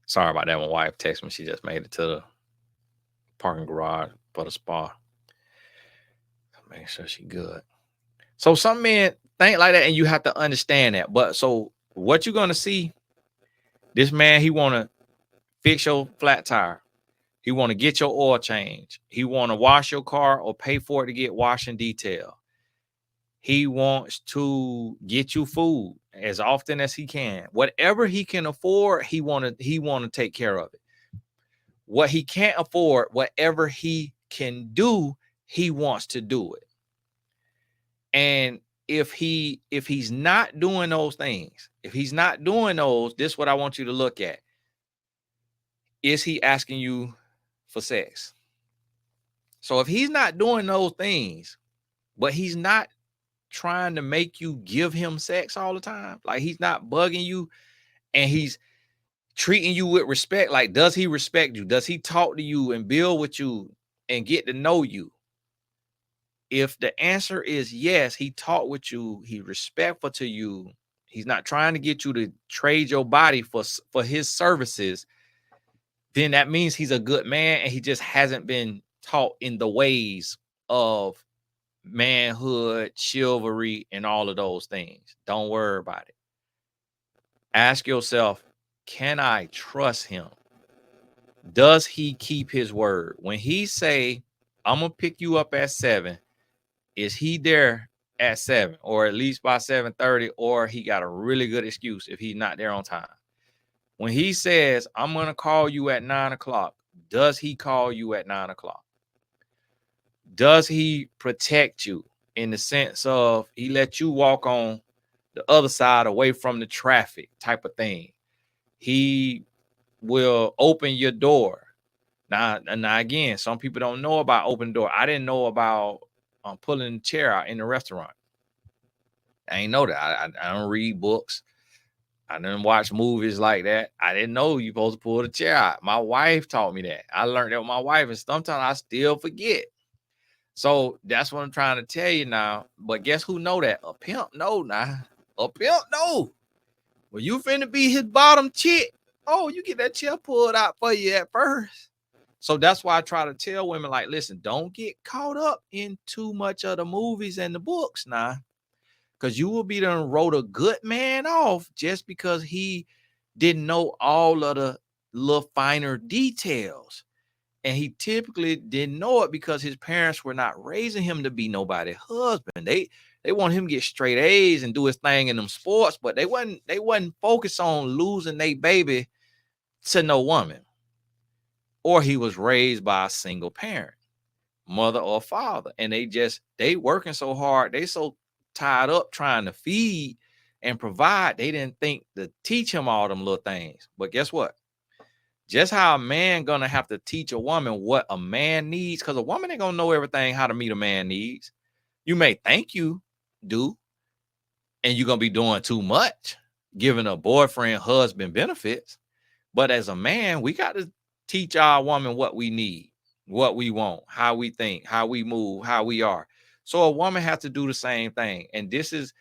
Sorry about that. My wife texted me. She just made it to the parking garage for the spa. Make sure she good. So some men think like that, and you have to understand that. But so what you're gonna see, this man, he wanna fix your flat tire. He wanna get your oil change. He wanna wash your car or pay for it to get wash and detail. He wants to get you food as often as he can. Whatever he can afford, he wanna take care of it. What he can't afford, whatever he can do, he wants to do it. And if he's not doing those things, if he's not doing those, this is what I want you to look at. Is he asking you for sex? So if he's not doing those things, but he's not trying to make you give him sex all the time, like he's not bugging you and he's treating you with respect, like does he respect you? Does he talk to you and build with you and get to know you? If the answer is yes, he talked with you, he respectful to you, he's not trying to get you to trade your body for his services, then that means he's a good man and he just hasn't been taught in the ways of manhood, chivalry, and all of those things. Don't worry about it. Ask yourself, can I trust him? Does he keep his word? When he say, I'm gonna pick you up at 7, is he there at 7 or at least by 7:30, or he got a really good excuse if he's not there on time? When he says, I'm going to call you at 9 o'clock, does he call you at 9 o'clock? Does he protect you in the sense of he let you walk on the other side away from the traffic type of thing? He will open your door. Now again, some people don't know about open door. I didn't know about pulling the chair out in the restaurant. I ain't know that. I don't read books. I didn't watch movies like that. I didn't know you're supposed to pull the chair out. My wife taught me that. I learned that with my wife, and sometimes I still forget. So that's what I'm trying to tell you now. But guess who know that? A pimp know now. A pimp know. When you finna be his bottom chick, oh, you get that chair pulled out for you at first. So that's why I try to tell women, like, listen, don't get caught up in too much of the movies and the books now. Because you will be done wrote a good man off just because he didn't know all of the little finer details. And he typically didn't know it because his parents were not raising him to be nobody's husband. They want him to get straight A's and do his thing in them sports, but they wasn't focused on losing their baby to no woman. Or he was raised by a single parent, mother or father. And they working so hard, they so tied up trying to feed and provide, they didn't think to teach him all them little things. But guess what? Just how a man gonna have to teach a woman what a man needs, because a woman ain't gonna know everything how to meet a man needs. You may think you do, and you're gonna be doing too much, giving a boyfriend husband benefits. But as a man, we got to teach our woman what we need, what we want, how we think, how we move, how we are. So a woman has to do the same thing. And this is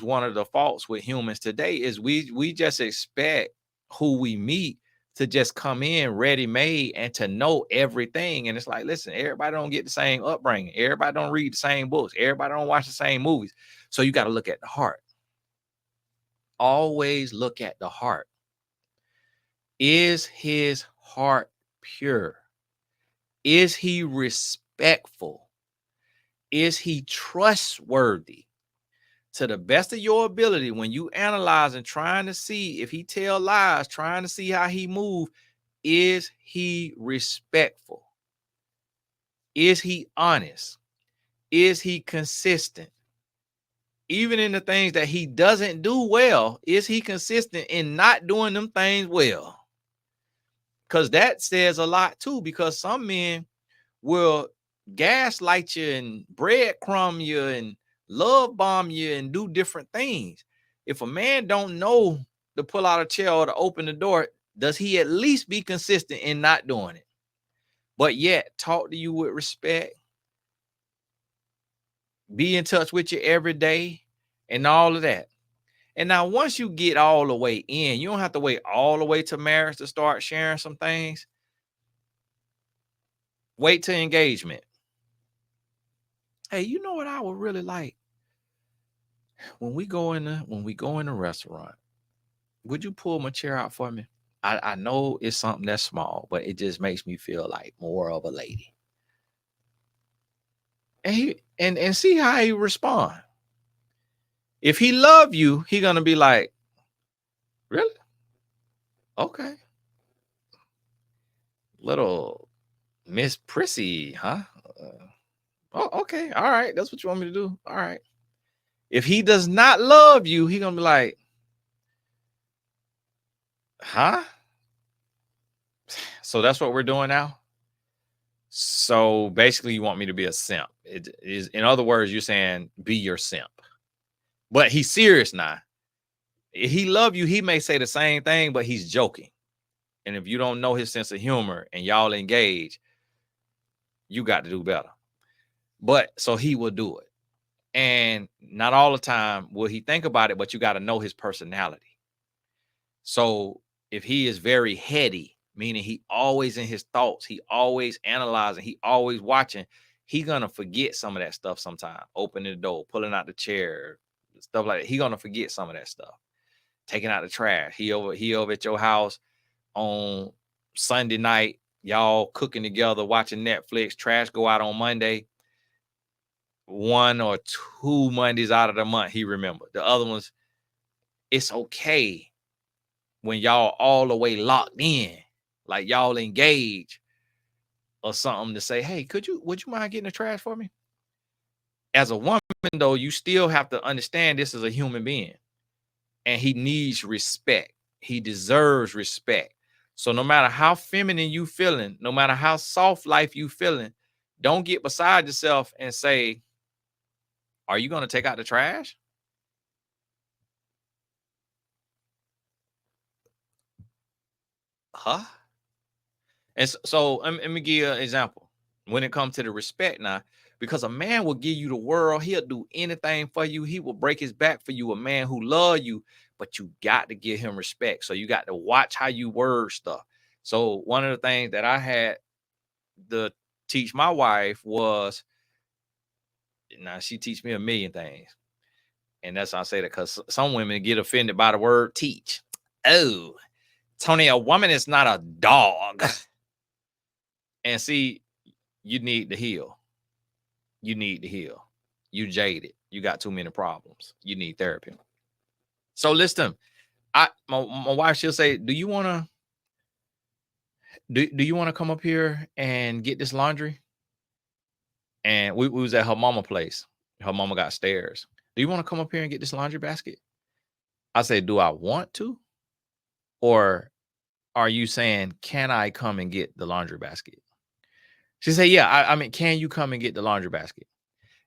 one of the faults with humans today is we just expect who we meet to just come in ready made and to know everything. And it's like, listen, everybody don't get the same upbringing. Everybody don't read the same books. Everybody don't watch the same movies. So you got to look at the heart. Always look at the heart. Is his heart pure? Is he respectful? Is he trustworthy? To the best of your ability, when you analyze and trying to see if he tell lies, trying to see how he move, is he respectful? Is he honest? Is he consistent? Even in the things that he doesn't do well, is he consistent in not doing them things well? Because that says a lot too, because some men will gaslight you and breadcrumb you and love bomb you and do different things. If a man don't know to pull out a chair or to open the door, does he at least be consistent in not doing it? But yet talk to you with respect, be in touch with you every day, and all of that. And now once you get all the way in, you don't have to wait all the way to marriage to start sharing some things. Wait till engagement. Hey, you know what I would really like? When we go in a restaurant, would you pull my chair out for me? I know it's something that's small, but it just makes me feel like more of a lady. And and see how he respond. If he love you, he gonna be like, really? Okay. Little Miss Prissy, huh? Oh, okay. All right. That's what you want me to do. All right. If he does not love you, he gonna be like, huh? So that's what we're doing now. So basically, you want me to be a simp. It is, in other words, you're saying be your simp. But he's serious now. If he love you, he may say the same thing, but he's joking. And if you don't know his sense of humor and y'all engage, you got to do better. But so he will do it. And not all the time will he think about it, but you got to know his personality. So if he is very heady, meaning he always in his thoughts, he always analyzing, he always watching, he gonna forget some of that stuff sometime. Opening the door, pulling out the chair, stuff like that. He gonna forget some of that stuff. Taking out the trash. He over at your house on Sunday night, y'all cooking together, watching Netflix. Trash go out on Monday. 1 or 2 Mondays out of the month, he remembered. The other ones, it's okay when y'all all the way locked in, like y'all engaged or something, to say, hey, would you mind getting the trash for me? As a woman, though, you still have to understand this is a human being and he needs respect. He deserves respect. So no matter how feminine you feeling, no matter how soft life you feeling, don't get beside yourself and say, are you going to take out the trash? Huh? And so let me give you an example when it comes to the respect now, because a man will give you the world. He'll do anything for you. He will break his back for you, a man who love you, but you got to give him respect. So you got to watch how you word stuff. So one of the things that I had to teach my wife was, now she teach me a million things. And that's why I say that, because some women get offended by the word teach. Oh, Tony, a woman is not a dog. And see, you need to heal. You need to heal. You jaded. You got too many problems. You need therapy. So listen, my wife, she'll say, do you want to do you want to come up here and get this laundry? And we was at her mama place. Her mama got stairs. Do you want to come up here and get this laundry basket? I say, do I want to? Or are you saying, can I come and get the laundry basket? She said, yeah, I mean, can you come and get the laundry basket?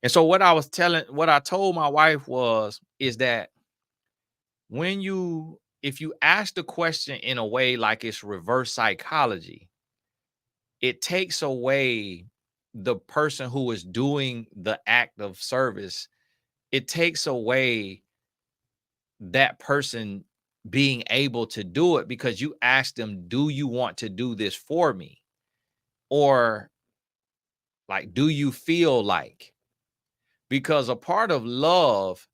And so what I told my wife is that if you ask the question in a way like it's reverse psychology, it takes away the person who is doing the act of service. It takes away that person being able to do it, because you ask them, do you want to do this for me? Or like, do you feel like? Because a part of love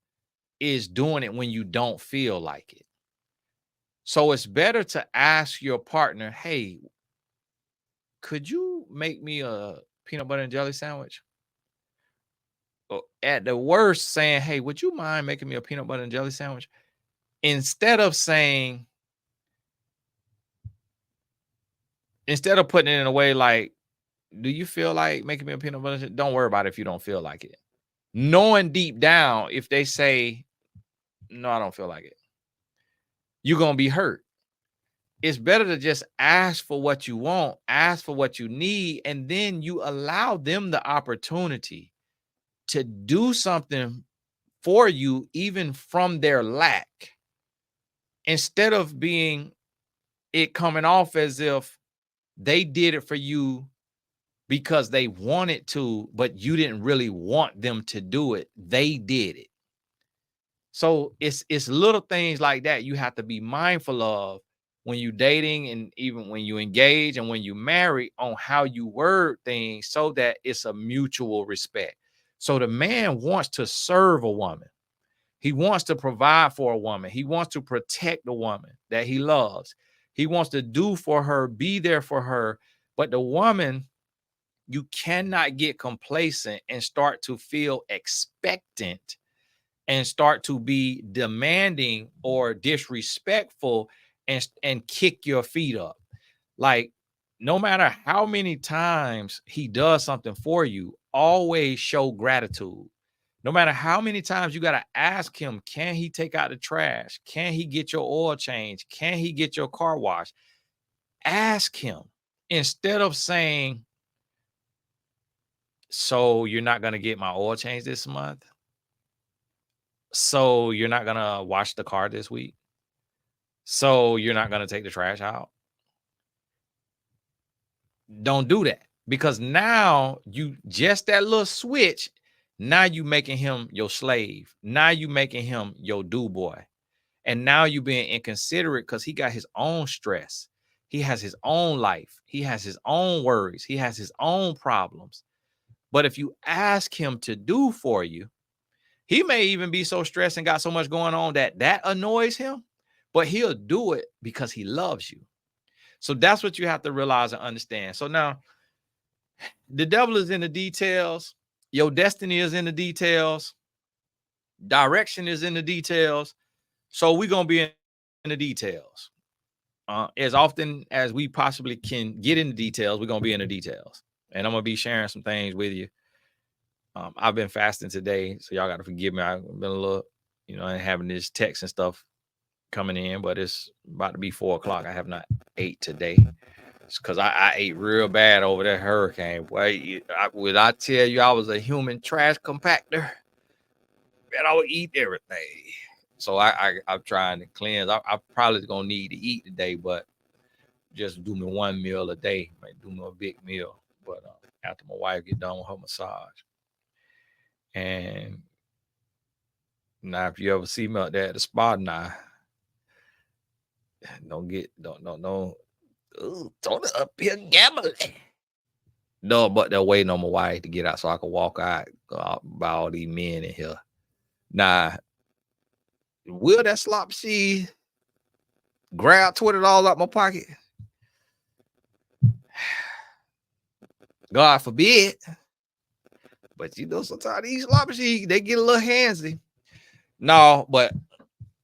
is doing it when you don't feel like it. So it's better to ask your partner, hey, could you make me a peanut butter and jelly sandwich? Or at the worst, saying, hey, would you mind making me a peanut butter and jelly sandwich? Instead of putting it in a way like, do you feel like making me a peanut butter? Don't worry about it if you don't feel like it. Knowing deep down, if they say, no, I don't feel like it, you're going to be hurt. It's better to just ask for what you want, ask for what you need, and then you allow them the opportunity to do something for you, even from their lack, instead of it coming off as if they did it for you because they wanted to, but you didn't really want them to do it. They did it. So it's little things like that you have to be mindful of when you're dating, and even when you engage and when you marry, on how you word things so that it's a mutual respect. So the man wants to serve a woman. He wants to provide for a woman. He wants to protect the woman that he loves. He wants to do for her, be there for her. But the woman, you cannot get complacent and start to feel expectant and start to be demanding or disrespectful and kick your feet up. Like, no matter how many times he does something for you, always show gratitude. No matter how many times you got to ask him, can he take out the trash? Can he get your oil change? Can he get your car washed? Ask him, instead of saying, so you're not going to get my oil change this month? So you're not going to wash the car this week? So you're not going to take the trash out? Don't do that, because now you just that little switch. Now you making him your slave. Now you making him your do boy. And now you being inconsiderate because he got his own stress. He has his own life. He has his own worries. He has his own problems. But if you ask him to do for you, he may even be so stressed and got so much going on that annoys him, but he'll do it because he loves you. So that's what you have to realize and understand. So now the devil is in the details. Your destiny is in the details. Direction is in the details. So we're going to be in the details. as often as we possibly can get into details, we're gonna be in the details, and I'm gonna be sharing some things with you. I've been fasting today, so y'all got to forgive me. I've been a little, and having this text and stuff coming in, but it's about to be 4 o'clock. I have not ate today. It's because I ate real bad over that hurricane. Boy, would I tell you I was a human trash compactor? Man, I would eat everything. So I'm trying to cleanse. I probably gonna need to eat today, but just do me one meal a day. Might do me a big meal. But after my wife get done with her massage, and now if you ever see me out there at the spa now, don't Tony up here gambling. No, but they're waiting on my wife to get out so I can walk out by all these men in here. Now, will that slop seed grab $20 out my pocket? God forbid. But sometimes these slop seed, they get a little handsy. No, but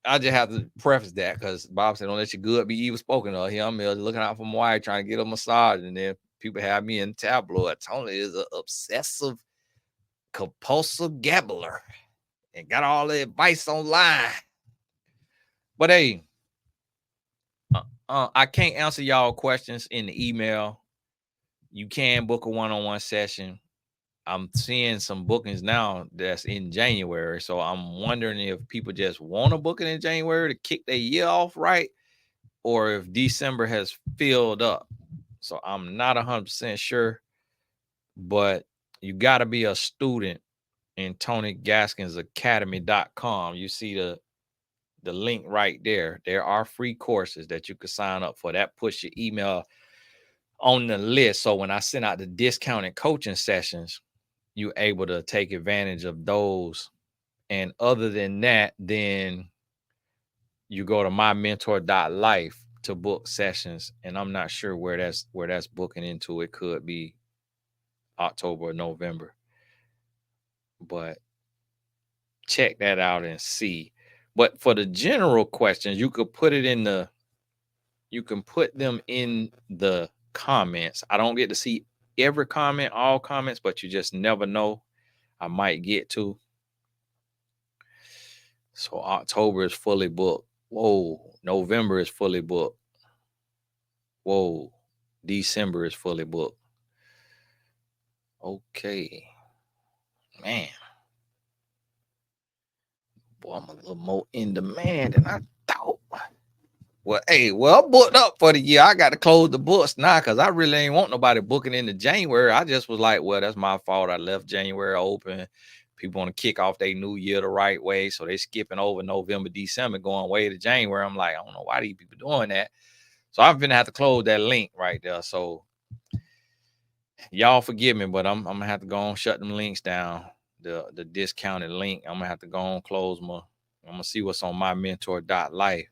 I just have to preface that because Bob said, don't let your good be evil spoken of. Here I'm looking out for my wife, trying to get a massage, and then people have me in tabloid. Tony is an obsessive, compulsive gambler and got all the advice online. But hey, I can't answer y'all questions in the email. You can book a one-on-one session. I'm seeing some bookings now that's in January. So I'm wondering if people just want to book it in January to kick their year off right, or if December has filled up. So I'm not 100% sure, but you got to be a student in TonyGaskinsAcademy.com. You see the link right there. There are free courses that you can sign up for. That puts your email on the list. So when I send out the discounted coaching sessions, you're able to take advantage of those. And other than that, then you go to mymentor.life to book sessions. And I'm not sure where that's booking into. It could be October or November. But check that out and see. But for the general questions, you can put them in the comments. I don't get to see every comment, all comments, but you just never know. I might get to. So October is fully booked. Whoa. November is fully booked. Whoa. December is fully booked. Okay. Man. Boy, I'm a little more in demand than I thought. Well, hey, I'm booked up for the year. I got to close the books now because I really ain't want nobody booking into January. I just was like, well, that's my fault. I left January open. People want to kick off their new year the right way. So they skipping over November, December, going way to January. I'm like, I don't know why these people doing that. So I'm going to have to close that link right there. So y'all forgive me, but I'm going to have to go on, shut them links down. The discounted link. I'm going to have to go on, close I'm going to see what's on mymentor.life.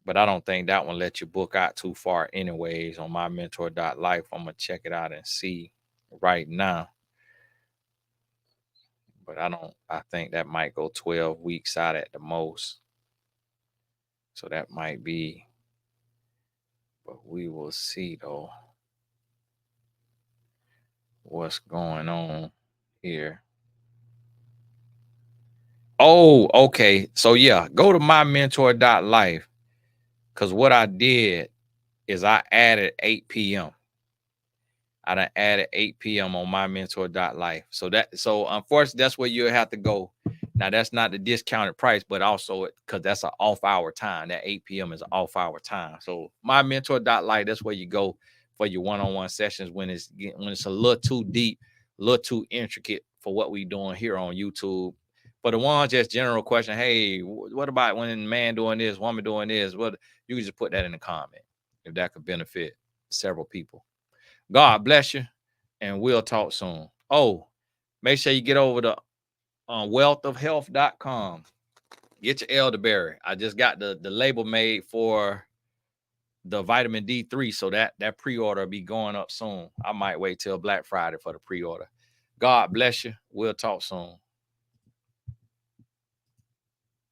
But I don't think that one let you book out too far anyways on mymentor.life. I'm going to check it out and see right now. But I think that might go 12 weeks out at the most. So that might be, but we will see though what's going on here. Oh, okay. So yeah, go to mymentor.life. Because what I did is I added 8 p.m. I done added 8 p.m. on mymentor.life. So unfortunately, that's where you'll have to go. Now, that's not the discounted price, but also because that's an off hour time. That 8 p.m. is an off hour time. So mymentor.life, that's where you go for your one-on-one sessions when it's a little too deep, a little too intricate for what we doing here on YouTube. For the ones just general question, hey, what about when man doing this, woman doing this? What you can just put that in the comment if that could benefit several people. God bless you, and we'll talk soon. Oh, make sure you get over to wealthofhealth.com. Get your elderberry. I just got the label made for the vitamin D3, so that pre-order will be going up soon. I might wait till Black Friday for the pre-order. God bless you. We'll talk soon.